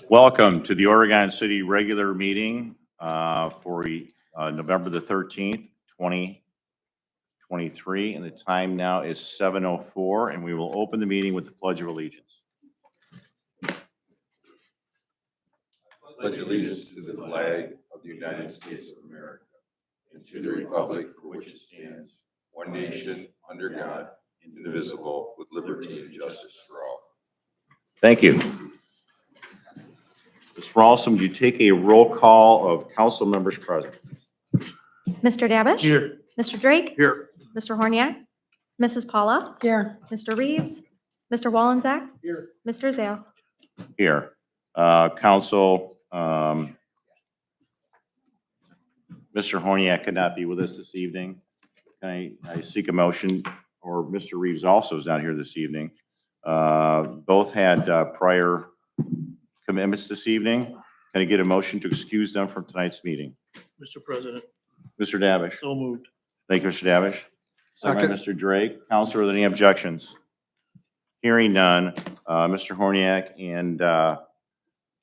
Welcome to the Oregon City regular meeting for November the 13th, 2023. And the time now is 7:04, and we will open the meeting with the Pledge of Allegiance. Pledge allegiance to the flag of the United States of America and to the republic for which it stands, one nation, under God, indivisible, with liberty and justice for all. Thank you. Ms. Rawson, would you take a roll call of council members present? Mr. Davish? Here. Mr. Drake? Here. Mr. Horniak? Mrs. Paula? Here. Mr. Reeves? Mr. Wallensack? Here. Mr. Zale? Here. Council, Mr. Horniak could not be with us this evening. Can I seek a motion, or Mr. Reeves also is not here this evening. Both had prior commitments this evening. Can I get a motion to excuse them from tonight's meeting? Mr. President, Mr. Davish. so moved. Thank you, Mr. Davish. Second by Second. Mr. Drake. Counselor, are there any objections? Hearing none, Mr. Horniak and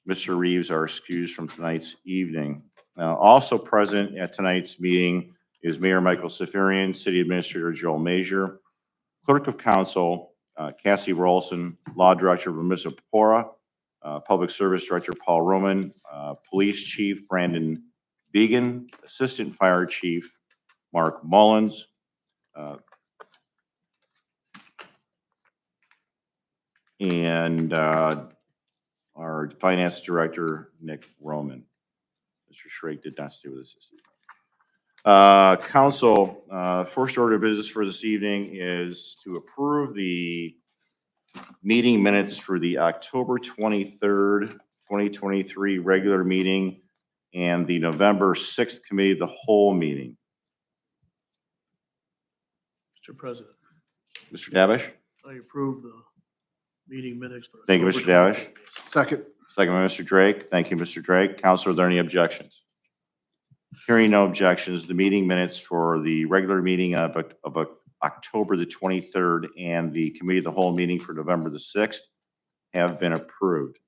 Mr. Reeves are excused from tonight's evening. Now, also present at tonight's meeting is Mayor Michael Safarian, City Administrator Joel Major, Clerk of Council Cassie Rolson, Law Director Melissa Pora, Public Service Director Paul Roman, Police Chief Brandon Began, Assistant Fire Chief Mark Mullins, and our Finance Director Nick Roman. Mr. Schrake did not stay with us this evening. Council, first order of business for this evening is to approve the meeting minutes for the October 23rd, 2023 regular meeting and the November 6th Committee of the Whole meeting. Mr. President, Mr. Davish? I approve the meeting minutes. For Thank you, Mr. Davish. Second. Second by Mr. Drake. Thank you, Mr. Drake. Council, are there any objections? Hearing no objections, the meeting minutes for the regular meeting of October the 23rd and the Committee of the Whole meeting for November the 6th have been approved.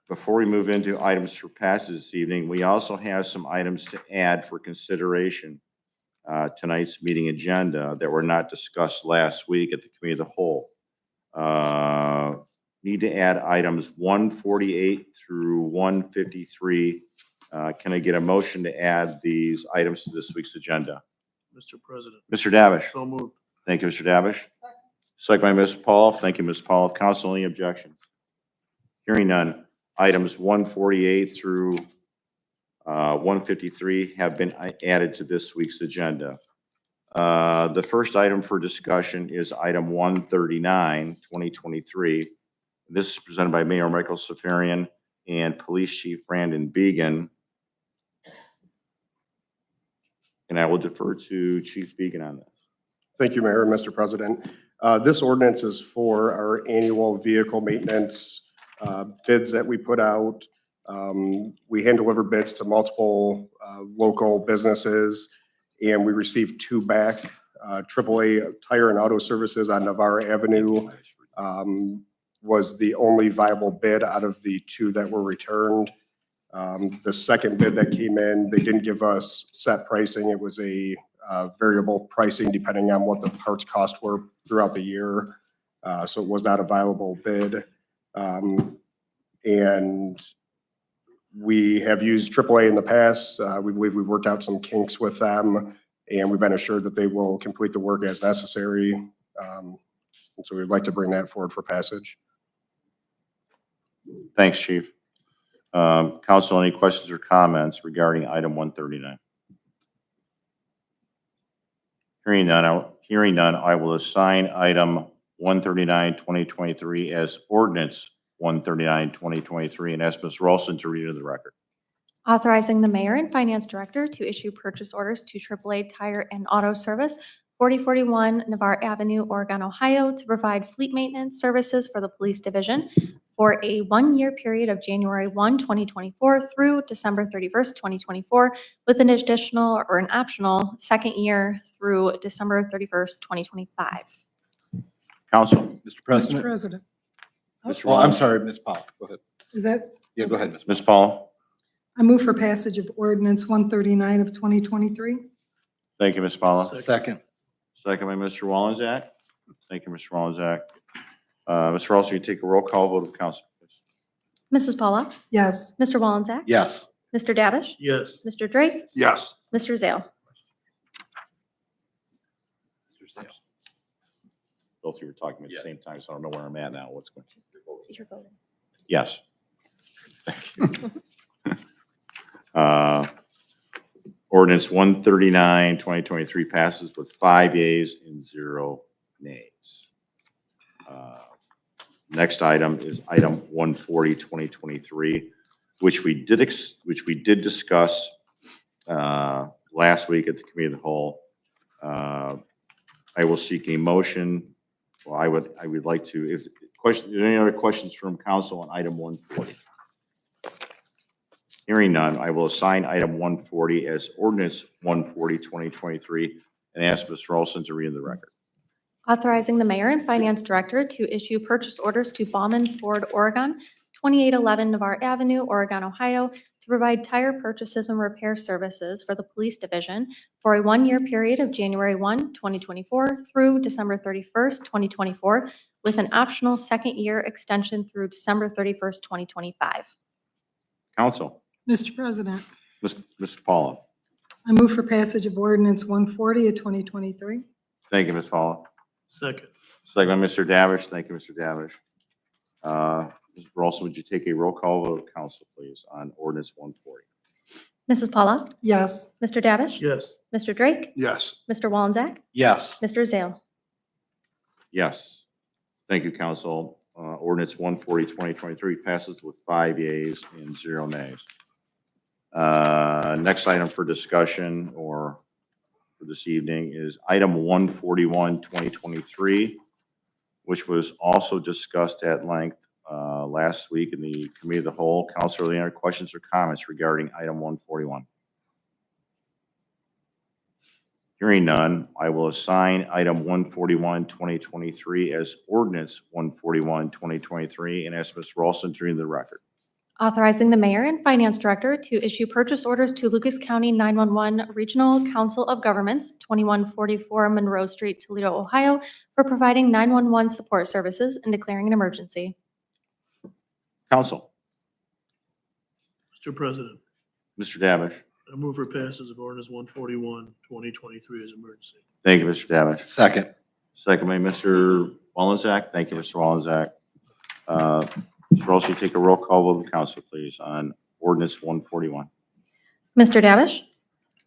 Before we move into items for passage this evening, we also have some items to add for consideration tonight's meeting agenda that were not discussed last week at the Committee of the Whole. Need to add items 148 through 153. Can I get a motion to add these items to this week's agenda? Mr. President, Mr. Davish. so moved. Thank you, Mr. Davish. Second by Ms. Paul. Thank you, Ms. Paul. Council, any objections? Hearing none. Items 148 through 153 have been added to this week's agenda. The first item for discussion is item 139, 2023. This is presented by Mayor Michael Safarian and Police Chief Brandon Began. And I will defer to Chief Began on this. Thank you, Mayor and Mr. President. This ordinance is for our annual vehicle maintenance bids that we put out. We hand deliver bids to multiple local businesses, and we received two back. AAA Tire and Auto Services on Navarre Avenue was the only viable bid out of the two that were returned. The second bid that came in, they didn't give us set pricing. It was a variable pricing depending on what the parts cost were throughout the year. So it was not a viable bid. And we have used AAA in the past. We believe we've worked out some kinks with them, and we've been assured that they will complete the work as necessary. And so we'd like to bring that forward for passage. Thanks, Chief. Council, any questions or comments regarding item 139? Hearing none, I will assign item 139, 2023 as ordinance 139, 2023, and ask Ms. Ralston to read it into the record. Authorizing the mayor and finance director to issue purchase orders to AAA Tire and Auto Service, 4041 Navarre Avenue, Oregon, Ohio, to provide fleet maintenance services for the police division for a one-year period of January 1, 2024 through December 31st, 2024, with an additional or an optional second year through December 31st, 2025. Council. Mr. President, Mr. Oh, I'm Wallace? sorry, Ms. Pop, go ahead. Is that, Yeah, go ahead, Ms. Ms. Paula? I move for passage of ordinance 139 of 2023. Thank you, Ms. Paula. Second. Second by Mr. Wallenzack. Thank you, Mr. Wallenzack. Mr. Ross, will you take a roll call vote of council, please? Mrs. Paula? Yes. Mr. Wallensack? Yes. Mr. Davish? Yes. Mr. Drake? Yes. Mr. Zale? Both of you were talking at the same time, so I don't know where I'm at now. What's going on? You're voting. Yes. Thank you. Ordinance 139, 2023 passes with 5 yeas and 0 nays. Next item is item 140, 2023, which we did discuss last week at the committee of the whole. I will seek a motion. Well, I would like to, if any other questions from council on item 140? Hearing none, I will assign item 140 as ordinance 140, 2023, and ask Ms. Rolson to read the record. Authorizing the mayor and finance director to issue purchase orders to Bauman Ford Oregon, 2811 Navarre Avenue, Oregon, Ohio, to provide tire purchases and repair services for the police division for a one-year period of January 1, 2024 through December 31st, 2024, with an optional second-year extension through December 31st, 2025. Council, Mr. President, Ms. Paula. I move for passage of ordinance 140 of 2023. Thank you, Ms. Paula. Second. Second by Mr. Davish. Thank you, Mr. Davish. Mr. Rolson, would you take a roll call vote of council, please, on ordinance 140? Mrs. Paula? Yes. Mr. Davish? Yes. Mr. Drake? Yes. Mr. Wallensack? Yes. Mr. Zale? Yes. Thank you, council. Ordinance 140, 2023 passes with 5 yeas and 0 nays. Next item for discussion or for this evening is item 141, 2023, which was also discussed at length last week in the committee of the whole. Council, are there any questions or comments regarding item 141? Hearing none, I will assign item 141, 2023 as ordinance 141, 2023, and ask Ms. Rolson to read the record. Authorizing the mayor and finance director to issue purchase orders to Lucas County 911 Regional Council of Governments, 2144 Monroe Street, Toledo, Ohio, for providing 911 support services and declaring an emergency. Council, Mr. President, Mr. Davish. I move for passage of ordinance 141, 2023 as emergency. Thank you, Mr. Davish. Second. Second by Mr. Wallensack. Thank you, Mr. Wallensack. Mr. Ross, you take a roll call vote of council, please, on ordinance 141. Mr. Davish?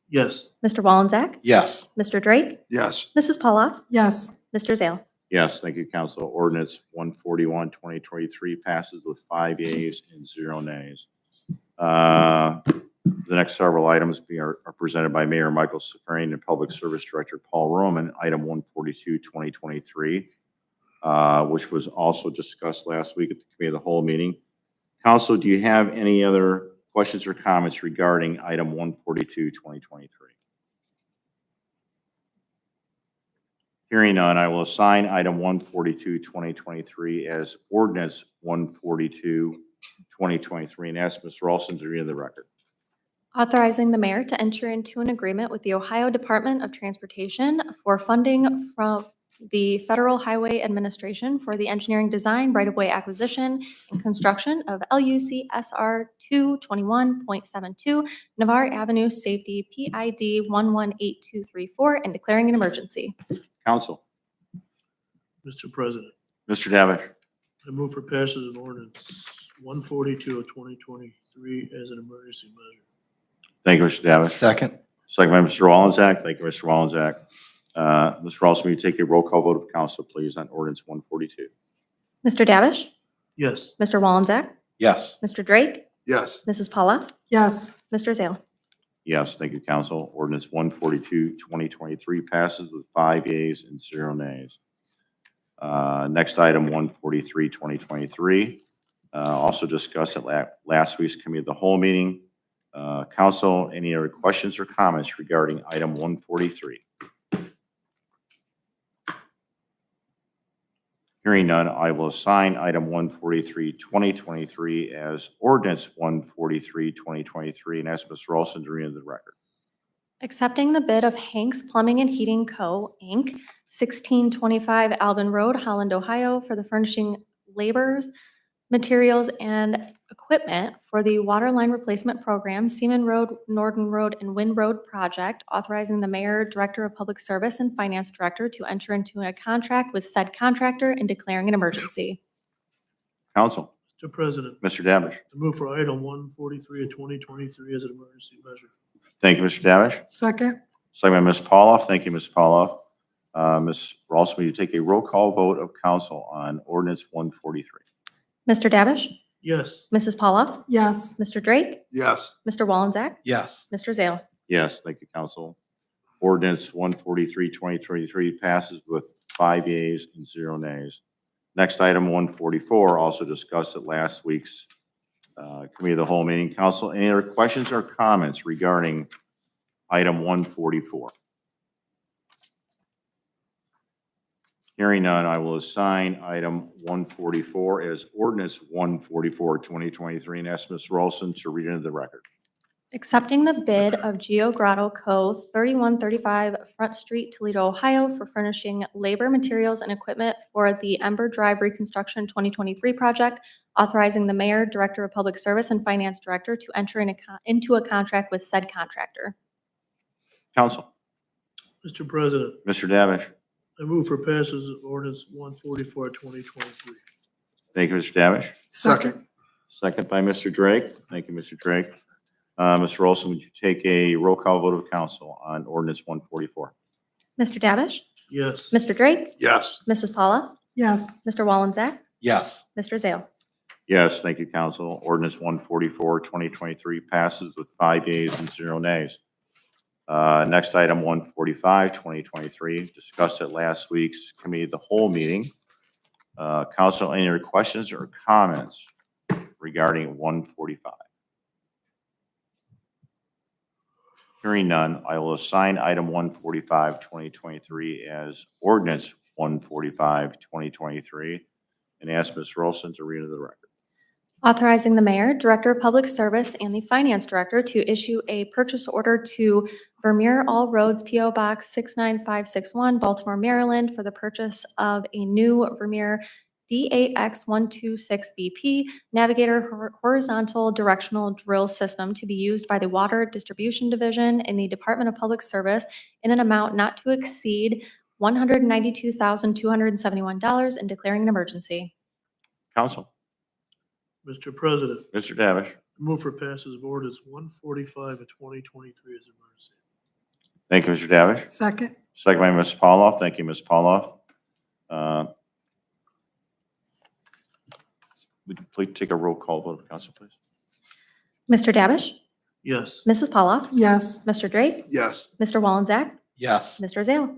Yes. Mr. Wallensack? Yes. Mr. Drake? Yes. Mrs. Paula? Yes. Mr. Zale? Yes, thank you, council. Ordinance 141, 2023 passes with 5 yeas and 0 nays. The next several items are presented by Mayor Michael Safarian and Public Service Director Paul Roman. Item 142, 2023, which was also discussed last week at the committee of the whole meeting. Council, do you have any other questions or comments regarding item 142, 2023? Hearing none, I will assign item 142, 2023 as ordinance 142, 2023, and ask Ms. Rolson to read the record. Authorizing the mayor to enter into an agreement with the Ohio Department of Transportation for funding from the Federal Highway Administration for the engineering design, right-of-way acquisition, and construction of LUC SR 221.72 Navarre Avenue Safety PID 118234 and declaring an emergency. Council, Mr. President, Mr. Davish. I move for passage of ordinance 142 of 2023 as an emergency measure. Thank you, Mr. Davish. Second. Second by Mr. Wallensack. Thank you, Mr. Wallensack. Mr. Rawls, will you take a roll call vote of council, please, on ordinance 142? Mr. Davish? Yes. Mr. Wallensack? Yes. Mr. Drake? Yes. Mrs. Paula? Yes. Mr. Zale? Yes, thank you, council. Ordinance 142, 2023 passes with 5 yeas and 0 nays. Next item, 143, 2023, also discussed at last week's committee of the whole meeting. Council, any other questions or comments regarding item 143? Hearing none, I will assign item 143, 2023 as ordinance 143, 2023, and ask Mr. Olson to read into the record. Accepting the bid of Hanks Plumbing and Heating Co., Inc., 1625 Alvin Road, Holland, Ohio, for the furnishing laborers, materials, and equipment for the water line replacement program, Seaman Road, Norden Road, and Wind Road project, authorizing the mayor, director of public service, and finance director to enter into a contract with said contractor and declaring an emergency. Council, Mr. President, Mr. Davish. I move for item 143 of 2023 as an emergency measure. Thank you, Mr. Davish. Second. Second by Ms. Pauloff. Thank you, Ms. Pauloff. Ms. Rawls, will you take a roll call vote of council on ordinance 143? Mr. Davish? Yes. Mrs. Paula? Yes. Mr. Drake? Yes. Mr. Wallensack? Yes. Mr. Zale? Yes, thank you, council. Ordinance 143, 2023 passes with 5 yeas and 0 nays. Next item, 144, also discussed at last week's committee of the whole meeting. Council, any other questions or comments regarding item 144? Hearing none, I will assign item 144 as ordinance 144, 2023, and ask Ms. Rolson to read into the record. Accepting the bid of Geo Grotto Co., 3135 Front Street, Toledo, Ohio, for furnishing labor, materials, and equipment for the Ember Drive Reconstruction 2023 project, authorizing the mayor, director of public service, and finance director to enter into a contract with said contractor. Council, Mr. President, Mr. Davish. I move for passage of ordinance 144 of 2023. Thank you, Mr. Davish. Second. Second by Mr. Drake. Thank you, Mr. Drake. Mr. Olson, would you take a roll call vote of council on ordinance 144? Mr. Davish? Yes. Mr. Drake? Yes. Mrs. Paula? Yes. Mr. Wallensack? Yes. Mr. Zale? Yes, thank you, council. Ordinance 144, 2023 passes with 5 yeas and 0 nays. Next item, 145, 2023, discussed at last week's committee of the whole meeting. Council, any other questions or comments regarding 145? Hearing none, I will assign item 145, 2023 as ordinance 145, 2023, and ask Ms. Rolson to read into the record. Authorizing the mayor, director of public service, and the finance director to issue a purchase order to Vermeer All Roads P.O. Box 69561, Baltimore, Maryland, for the purchase of a new Vermeer DAX126BP Navigator horizontal directional drill system to be used by the Water Distribution Division in the Department of Public Service in an amount not to exceed $192,271 and declaring an emergency. Council, Mr. President, Mr. Davish. I move for passage of ordinance 145 of 2023 as an emergency. Thank you, Mr. Davish. Second. Second by Ms. Pauloff. Thank you, Ms. Pauloff. Would you please take a roll call vote of council, please? Mr. Davish? Yes. Mrs. Paula? Yes. Mr. Drake? Yes. Mr. Wallensack? Yes. Mr. Zale?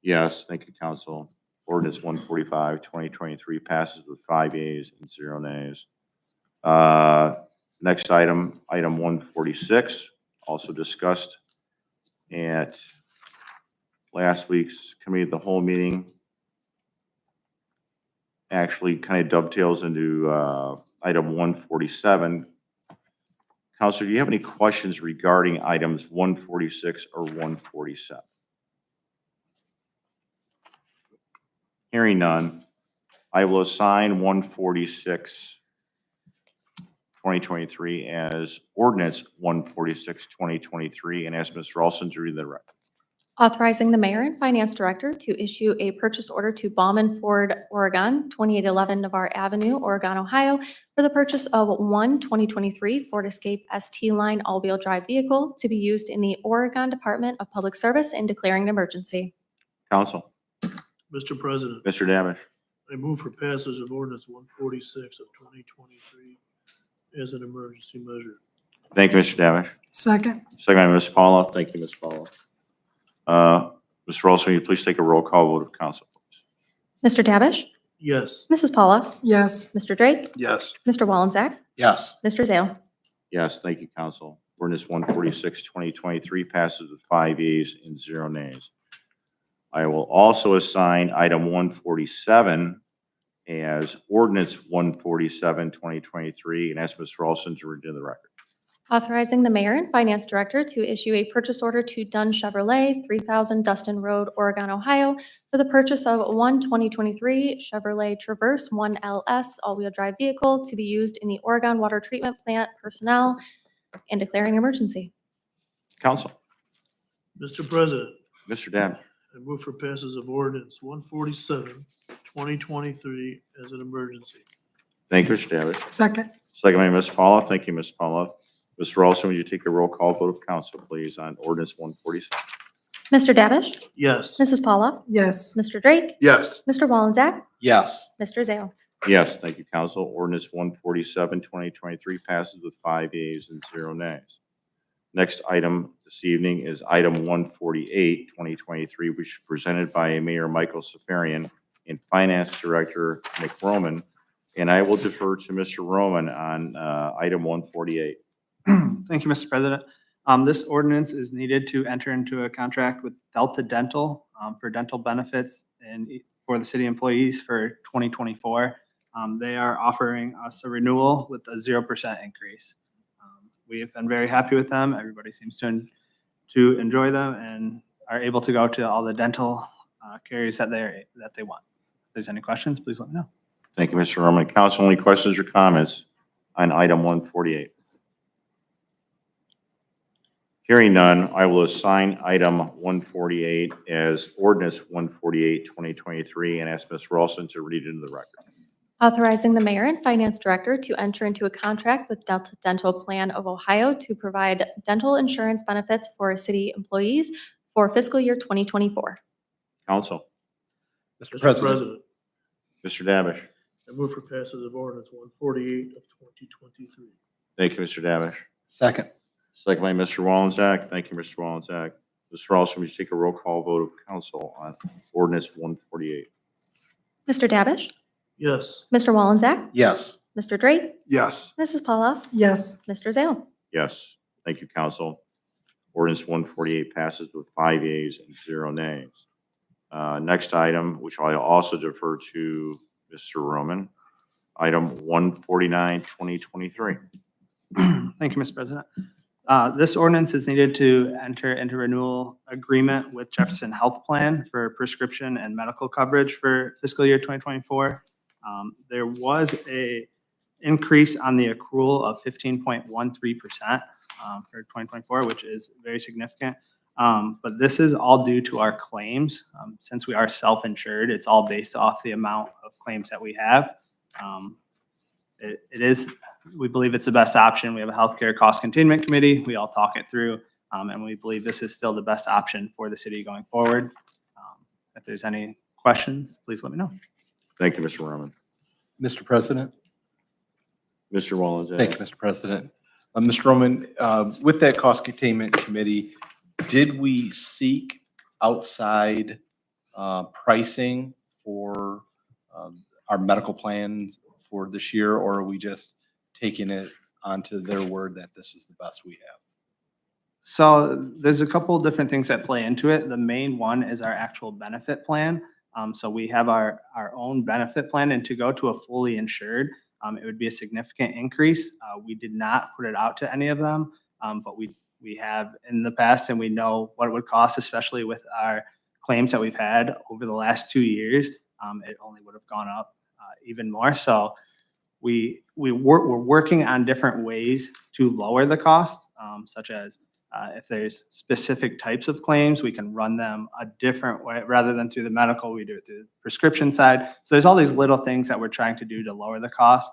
Yes, thank you, council. Ordinance 145, 2023 passes with 5 yeas and 0 nays. Next item, item 146, also discussed at last week's committee of the whole meeting. Actually kind of dovetails into item 147. Counselor, do you have any questions regarding items 146 or 147? Hearing none, I will assign 146, 2023 as ordinance 146, 2023, and ask Ms. Ralston to read the record. Authorizing the mayor and finance director to issue a purchase order to Bauman Ford Oregon, 2811 Navarre Avenue, Oregon, Ohio, for the purchase of one 2023 Ford Escape ST Line all-wheel drive vehicle to be used in the Oregon Department of Public Service and declaring an emergency. Council, Mr. President, Mr. Davish. I move for passage of ordinance 146 of 2023 as an emergency measure. Thank you, Mr. Davish. Second. Second by Ms. Paula. Thank you, Ms. Paula. Ms. Ralston, will you please take a roll call vote of council, please? Mr. Davish? Yes. Mrs. Paula? Yes. Mr. Drake? Yes. Mr. Wallensack? Yes. Mr. Zale? Yes, thank you, council. Ordinance 146, 2023 passes with 5 yeas and 0 nays. I will also assign item 147 as ordinance 147, 2023, and ask Ms. Ralston to read into the record. Authorizing the mayor and finance director to issue a purchase order to Dunn Chevrolet, 3000 Dustin Road, Oregon, Ohio, for the purchase of one 2023 Chevrolet Traverse 1LS all-wheel drive vehicle to be used in the Oregon Water Treatment Plant personnel and declaring emergency. Council. Mr. President, Mr. Dabney. I move for passage of ordinance 147, 2023 as an emergency. Thank you, Mr. Davish. Second. Second by Ms. Paula. Thank you, Ms. Paula. Mr. Ralston, would you take a roll call vote of council, please, on ordinance 147? Mr. Davish? Yes. Mrs. Paula? Yes. Mr. Drake? Yes. Mr. Wallensack? Yes. Mr. Zale? Yes, thank you, council. Ordinance 147, 2023 passes with 5 yeas and 0 nays. Next item this evening is item 148, 2023, which is presented by Mayor Michael Safarian and Finance Director Nick Roman. And I will defer to Mr. Roman on item 148. Thank you, Mr. President. This ordinance is needed to enter into a contract with Delta Dental for dental benefits and for the city employees for 2024. They are offering us a renewal with a 0% increase. We have been very happy with them. Everybody seems to enjoy them and are able to go to all the dental carriers that they want. If there's any questions, please let me know. Thank you, Mr. Roman. Council, any questions or comments on item 148? Hearing none, I will assign item 148 as ordinance 148, 2023, and ask Ms. Ralston to read it into the record. Authorizing the mayor and finance director to enter into a contract with Delta Dental Plan of Ohio to provide dental insurance benefits for city employees for fiscal year 2024. Council. Mr. President, Mr. Davish. I move for passage of ordinance 148 of 2023. Thank you, Mr. Davish. Second. Second by Mr. Wallensack. Thank you, Mr. Wallensack. Mr. Ralston, would you take a roll call vote of council on ordinance 148? Mr. Davish? Yes. Mr. Wallensack? Yes. Mr. Drake? Yes. Mrs. Paula? Yes. Mr. Zale? Yes. Thank you, council. Ordinance 148 passes with 5 yeas and 0 nays. Next item, which I also defer to Mr. Roman, item 149, 2023. Thank you, Mr. President. This ordinance is needed to enter into renewal agreement with Jefferson Health Plan for prescription and medical coverage for fiscal year 2024. There was a increase on the accrual of 15.13% for 2024, which is very significant. But this is all due to our claims. Since we are self-insured, it's all based off the amount of claims that we have. We believe it's the best option. We have a healthcare cost containment committee. We all talk it through, and we believe this is still the best option for the city going forward. If there's any questions, please let me know. Thank you, Mr. Roman. Mr. President. Mr. Wallensack. Thank you, Mr. President. Mr. Roman, with that cost containment committee, did we seek outside pricing for our medical plans for this year, or are we just taking it onto their word that this is the best we have? So there's a couple of different things that play into it. The main one is our actual benefit plan. So we have our own benefit plan, and to go to a fully insured, it would be a significant increase. We did not put it out to any of them, but we have in the past, and we know what it would cost, especially with our claims that we've had over the last 2 years. It only would have gone up even more. So we're working on different ways to lower the cost, such as if there's specific types of claims, we can run them a different way. Rather than through the medical, we do it through the prescription side. So there's all these little things that we're trying to do to lower the cost.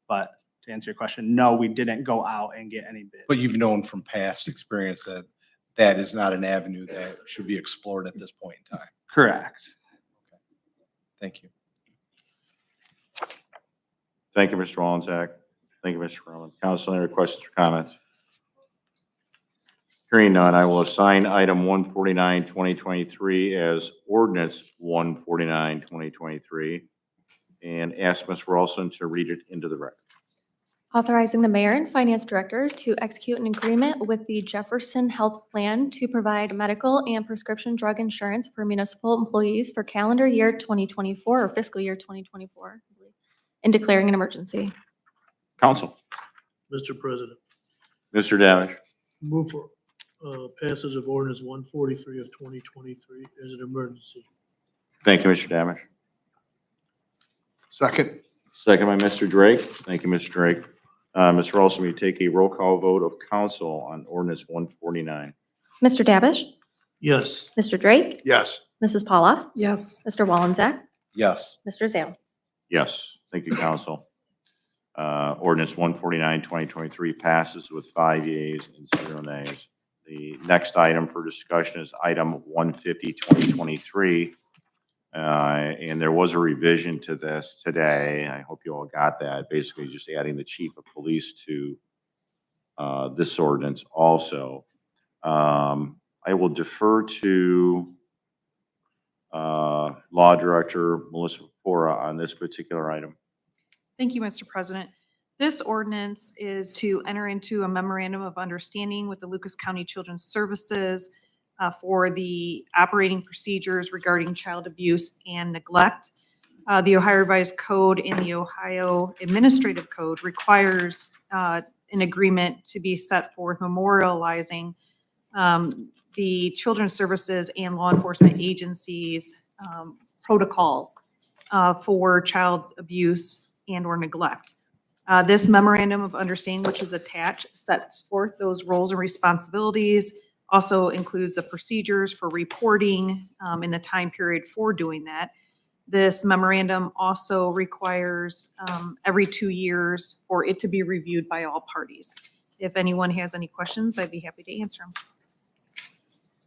But to answer your question, no, we didn't go out and get any bids. But you've known from past experience that that is not an avenue that should be explored at this point in time. Correct. Thank you. Thank you, Mr. Wallensack. Thank you, Mr. Roman. Council, any questions or comments? Hearing none, I will assign item 149, 2023 as ordinance 149, 2023, and ask Ms. Ralston to read it into the record. Authorizing the mayor and finance director to execute an agreement with the Jefferson Health Plan to provide medical and prescription drug insurance for municipal employees for calendar year 2024 or fiscal year 2024, and declaring an emergency. Council. Mr. President, Mr. Davish. move for passage of ordinance 143 of 2023 as an emergency. Thank you, Mr. Davish. Second. Second by Mr. Drake. Thank you, Mr. Drake. Mr. Olson, will you take a roll call vote of council on ordinance 149? Mr. Davish? Yes. Mr. Drake? Yes. Mrs. Paula? yes, Mr. Wallensack? Yes. Mr. Zale? Yes, thank you, council. Ordinance 149, 2023 passes with 5 yeas and 0 nays. The next item for discussion is item 150, 2023. And there was a revision to this today. I hope you all got that. Basically, just adding the chief of police to this ordinance also. I will defer to Law Director Melissa Pora on this particular item. Thank you, Mr. President. This ordinance is to enter into a memorandum of understanding with the Lucas County Children's Services for the operating procedures regarding child abuse and neglect. The Ohio Revised Code and the Ohio Administrative Code requires an agreement to be set forth memorializing the children's services and law enforcement agencies' protocols for child abuse and or neglect. This memorandum of understanding, which is attached, sets forth those roles and responsibilities, also includes the procedures for reporting in the time period for doing that. This memorandum also requires every 2 years for it to be reviewed by all parties. If anyone has any questions, I'd be happy to answer them.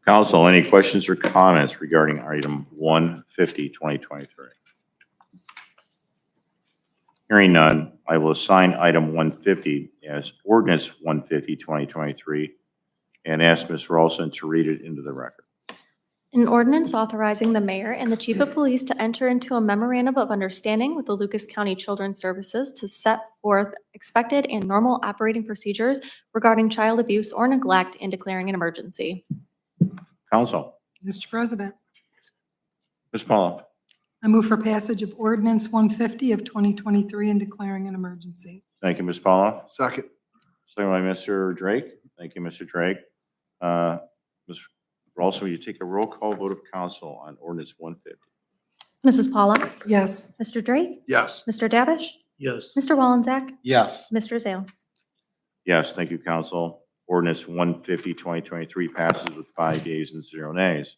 Council, any questions or comments regarding item 150, 2023? Hearing none, I will assign item 150 as ordinance 150, 2023, and ask Ms. Ralston to read it into the record. An ordinance authorizing the mayor and the chief of police to enter into a memorandum of understanding with the Lucas County Children's Services to set forth expected and normal operating procedures regarding child abuse or neglect and declaring an emergency. Council. Mr. President, Ms. Pauloff. I move for passage of ordinance 150 of 2023 and declaring an emergency. Thank you, Ms. Pauloff. Second. Second by Mr. Drake. Thank you, Mr. Drake. Ms. Ralston, will you take a roll call vote of council on ordinance 150? Mrs. Paula? Yes, Mr. Drake? Yes. Mr. Davish? Yes. Mr. Wallensack? Yes. Mr. Zale? Yes, thank you, council. Ordinance 150, 2023 passes with 5 yeas and 0 nays.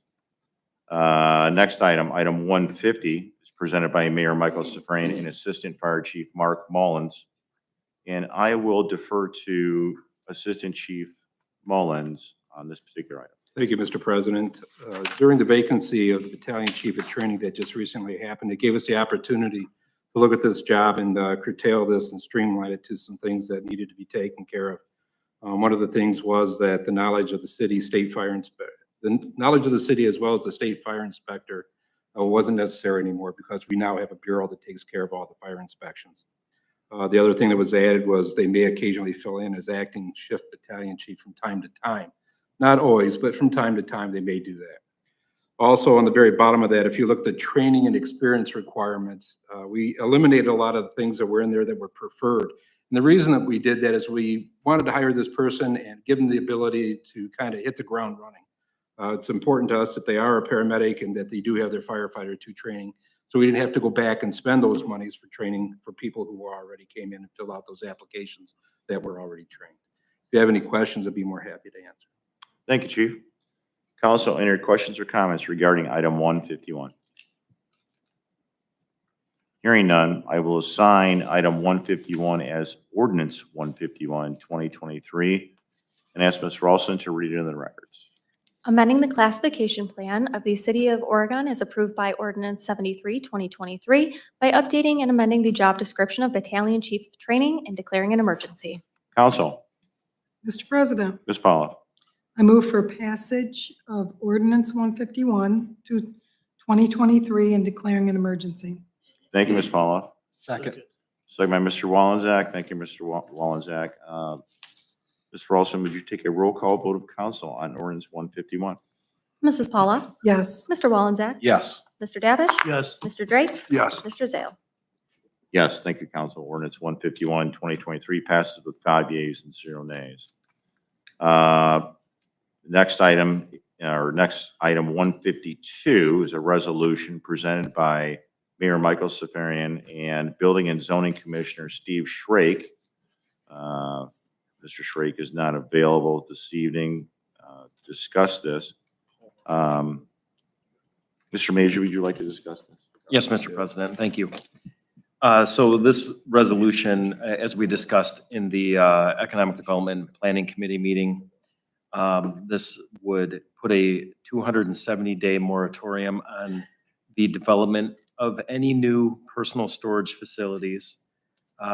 Next item, item 150 is presented by Mayor Michael Safrain and Assistant Fire Chief Mark Mullins. And I will defer to Assistant Chief Mullins on this particular item. Thank you, Mr. President. During the vacancy of the battalion chief of training that just recently happened, it gave us the opportunity to look at this job and curtail this and streamline it to some things that needed to be taken care of. One of the things was that the knowledge of the city state fire inspector, the knowledge of the city as well as the state fire inspector wasn't necessary anymore because we now have a bureau that takes care of all the fire inspections. The other thing that was added was they may occasionally fill in as acting shift battalion chief from time to time. Not always, but from time to time, they may do that. Also, on the very bottom of that, if you look at the training and experience requirements, we eliminated a lot of the things that were in there that were preferred. And the reason that we did that is we wanted to hire this person and give them the ability to kind of hit the ground running. It's important to us that they are a paramedic and that they do have their firefighter 2 training. So we didn't have to go back and spend those monies for training for people who already came in and filled out those applications that were already trained. If you have any questions, I'd be more happy to answer. Thank you, Chief. Council, any questions or comments regarding item 151? Hearing none, I will assign item 151 as ordinance 151, 2023, and ask Ms. Ralston to read it in the records. Amending the classification plan of the City of Oregon as approved by Ordinance 73, 2023 by updating and amending the job description of Battalion Chief of Training and declaring an emergency. Council. Mr. President, Ms. Pauloff. I move for passage of ordinance 151 to 2023 and declaring an emergency. Thank you, Ms. Pauloff. Second. Second by Mr. Wallenzack. Thank you, Mr. Wallenzack. Mr. Olson, would you take a roll call vote of council on ordinance 151? Mrs. Paula? Yes. Mr. Wallenzack? Yes. Mr. Davish? Yes. Mr. Drake? Yes. Mr. Zale? Yes, thank you, council. Ordinance 151, 2023 passes with 5 yeas and 0 nays. Next item, 152 is a resolution presented by Mayor Michael Safarian and Building and Zoning Commissioner Steve Schrake. Mr. Schrake is not available this evening to discuss this. Mr. Major, would you like to discuss this? Yes, Mr. President, thank you. So this resolution, as we discussed in the Economic Development and Planning Committee meeting, this would put a 270-day moratorium on the development of any new personal storage facilities.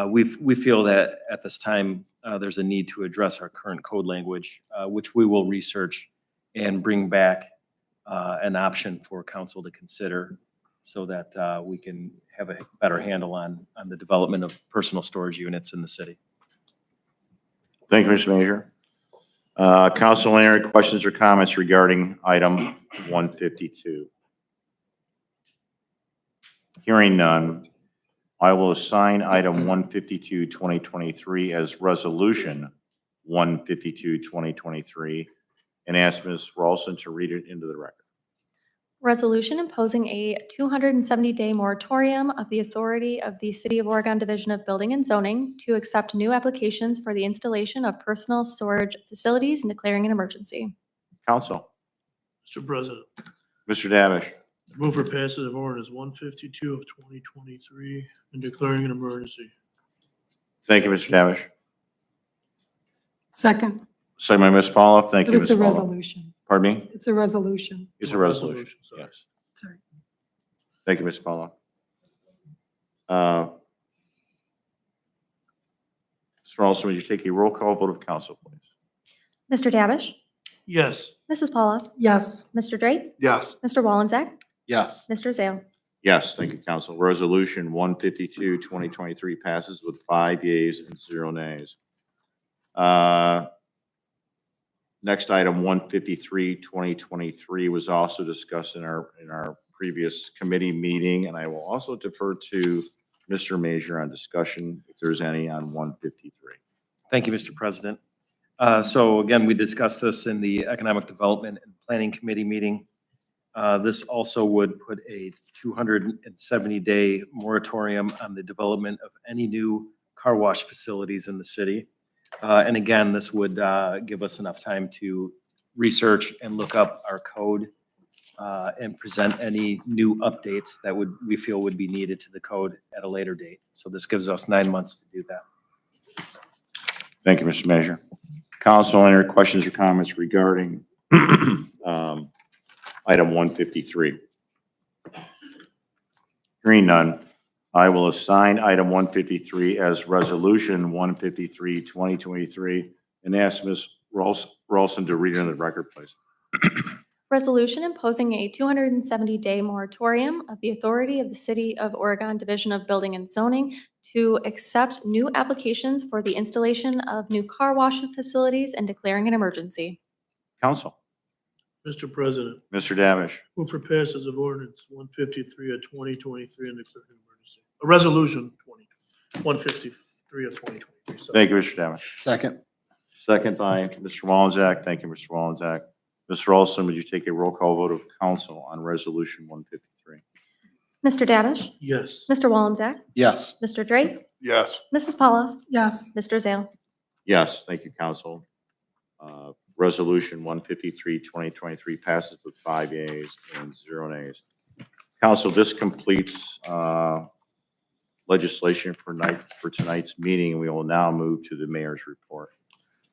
We feel that at this time, there's a need to address our current code language, which we will research and bring back an option for council to consider so that we can have a better handle on the development of personal storage units in the city. Thank you, Mr. Major. Council, any questions or comments regarding item 152? Hearing none, I will assign item 152, 2023 as resolution 152, 2023, and ask Ms. Ralston to read it into the record. Resolution imposing a 270-day moratorium of the authority of the City of Oregon Division of Building and Zoning to accept new applications for the installation of personal storage facilities and declaring an emergency. Council. Mr. President, Mr. Davish. move for passage of ordinance 152 of 2023 and declaring an emergency. Thank you, Mr. Davish. Second, Second by Ms. Pauloff. Thank but you, it's Ms. a Pauloff. resolution. Pardon me? It's a resolution. It's a resolution. Resolution, sorry. Yes. Sorry. Thank you, Ms. Pauloff. Mr. Olson, would you take a roll call vote of council, please? Mr. Davish? Yes. Mrs. Paula? Yes. Mr. Drake? Yes. Mr. Wallenzack? Yes. Mr. Zale? Yes, thank you, council. Resolution 152, 2023 passes with 5 yeas and 0 nays. Next item, 153, 2023 was also discussed in our previous committee meeting, and I will also defer to Mr. Major on discussion, if there's any, on 153. Thank you, Mr. President. So again, we discussed this in the Economic Development and Planning Committee meeting. This also would put a 270-day moratorium on the development of any new car wash facilities in the city. And again, this would give us enough time to research and look up our code and present any new updates that we feel would be needed to the code at a later date. So this gives us 9 months to do that. Thank you, Mr. Major. Council, any questions or comments regarding item 153? Hearing none, I will assign item 153 as resolution 153, 2023, and ask Ms. Ralston to read it in the record, please. Resolution imposing a 270-day moratorium of the authority of the City of Oregon Division of Building and Zoning to accept new applications for the installation of new car wash facilities and declaring an emergency. Council. Mr. President, Mr. Davish. move for passage of ordinance 153 of 2023 and declaring an emergency. A resolution 153 of 2023. sorry. Thank you, Mr. Davish. Second. Second by Mr. Wallenzack. Thank you, Mr. Wallenzack. Mr. Olson, would you take a roll call vote of council on resolution 153? Mr. Davish? Yes. Mr. Wallenzack? Yes. Mr. Drake? Yes. Mrs. Paula? Yes. Mr. Zale? Yes, thank you, council. Resolution 153, 2023 passes with 5 yeas and 0 nays. Council, this completes legislation for tonight's meeting. We will now move to the mayor's report.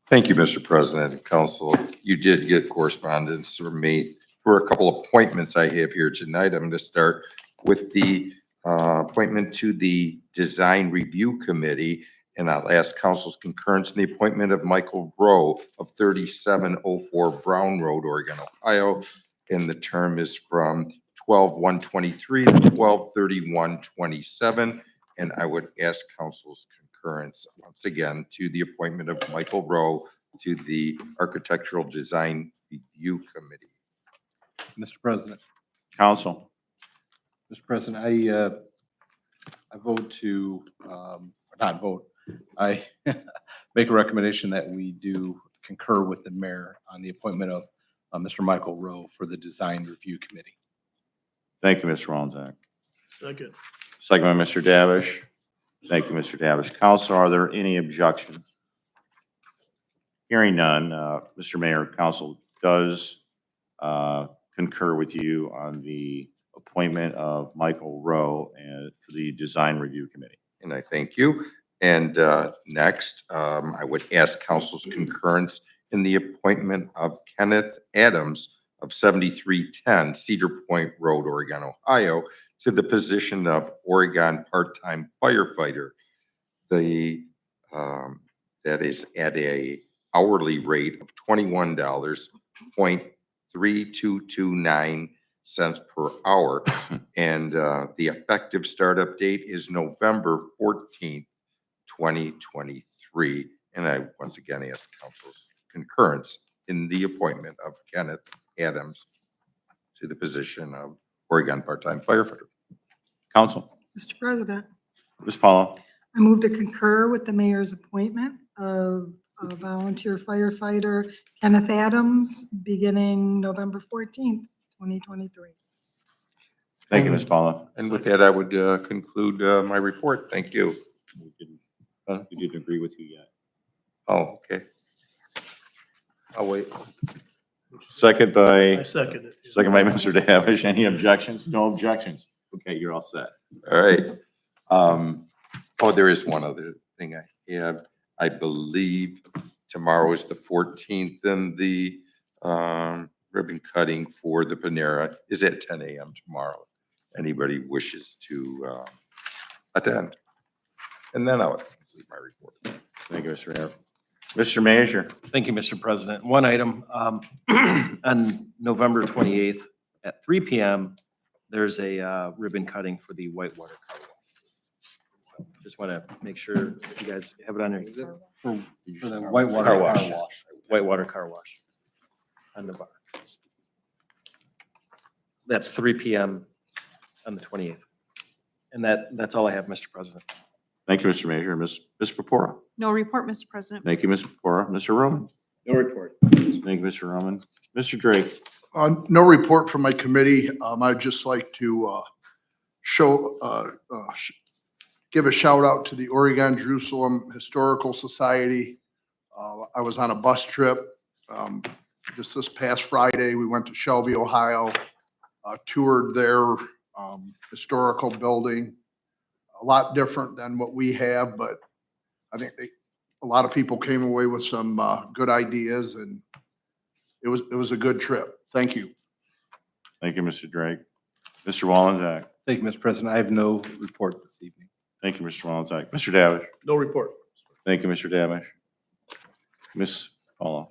Thank you, Mr. President and Council. You did get correspondence from me for a couple of appointments I have here tonight. I'm going to start with the appointment to the Design Review Committee, and I'll ask council's concurrence in the appointment of Michael Rowe of 3704 Brown Road, Oregon, Ohio, and the term is from 12/1/23 to 12/31/27. And I would ask council's concurrence once again to the appointment of Michael Rowe to the Architectural Design Review Committee. Mr. President, Council. Mr. President, I vote to, not vote, I make a recommendation that we do concur with the mayor on the appointment of Mr. Michael Rowe for the Design Review Committee. Thank you, Mr. Walczak. Second. Second by Mr. Davish. Thank you, Mr. Davish. Council, are there any objections? Hearing none, Mr. Mayor, council does concur with you on the appointment of Michael Rowe for the Design Review Committee. And I thank you. And next, I would ask council's concurrence in the appointment of Kenneth Adams of 7310 Cedar Point Road, Oregon, Ohio, to the position of Oregon part-time firefighter. The that is at a hourly rate of $21.3229 per hour. And the effective startup date is November 14th, 2023. And I once again ask council's concurrence in the appointment of Kenneth Adams to the position of Oregon part-time firefighter. Council. Mr. President, Ms. Paula. I move to concur with the mayor's appointment of volunteer firefighter Kenneth Adams beginning November 14th, 2023. Thank you, Ms. Paula. And with that, I would conclude my report. Thank you. We didn't agree with you yet. Oh, okay. I'll wait. Second by, I second it. second by Mr. Davish. Any objections? No objections. Okay, you're all set. All right. Oh, there is one other thing I have. I believe tomorrow is the 14th and the ribbon cutting for the Panera is at 10 a.m. tomorrow. Anybody wishes to attend. And then I'll complete my report. Thank you, Mr. Mayor. Mr. Major. Thank you, Mr. President. One item, on November 28th at 3 PM, there's a ribbon cutting for the Whitewater Car Wash. So just want to make sure if you guys have it on your, For the Whitewater Car Car wash. Wash. Whitewater Car Wash on the bar. That's 3 PM on the 28th. And that's all I have, Mr. President. Thank you, Mr. Major. Ms. Purpura. No report, Mr. President. Thank you, Ms. Purpura. Mr. Roman. No report. Thank you, Mr. Roman. Mr. Drake. No report from my committee. I'd just like to give a shout out to the Oregon Jerusalem Historical Society. I was on a bus trip just this past Friday. We went to Shelby, Ohio, toured their historical building. A lot different than what we have, but I think a lot of people came away with some good ideas, and it was a good trip. Thank you. Thank you, Mr. Drake. Mr. Walczak. Thank you, Mr. President. I have no report this evening. Thank you, Mr. Walczak. Mr. Davish. No report. Thank you, Mr. Davish. Ms. Paula.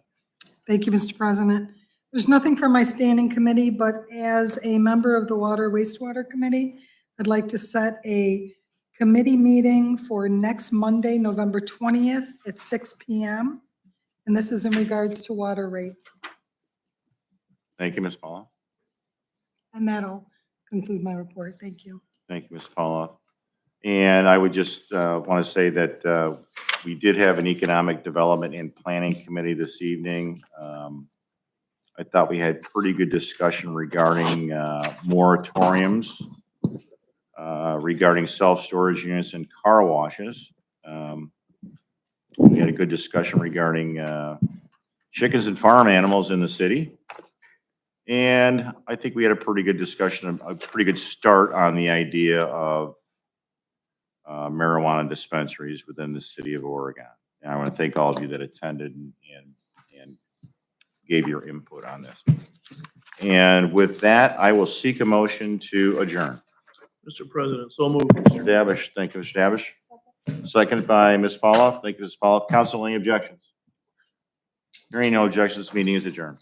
Thank you, Mr. President. There's nothing for my standing committee, but as a member of the Water Wastewater Committee, I'd like to set a committee meeting for next Monday, November 20th at 6 PM. And this is in regards to water rates. Thank you, Ms. Paula. And that'll conclude my report. Thank you. Thank you, Ms. Paula. And I would just want to say that we did have an Economic Development and Planning Committee this evening. I thought we had pretty good discussion regarding moratoriums, regarding self-storage units and car washes. We had a good discussion regarding chickens and farm animals in the city. And I think we had a pretty good discussion, a pretty good start on the idea of marijuana dispensaries within the city of Oregon. And I want to thank all of you that attended and gave your input on this. And with that, I will seek a motion to adjourn. Mr. President, so moved. Mr. Davish, thank you, Mr. Davish. Seconded by Ms. Pauloff. Thank you, Ms. Pauloff. Council, any objections? Hearing no objections, this meeting is adjourned.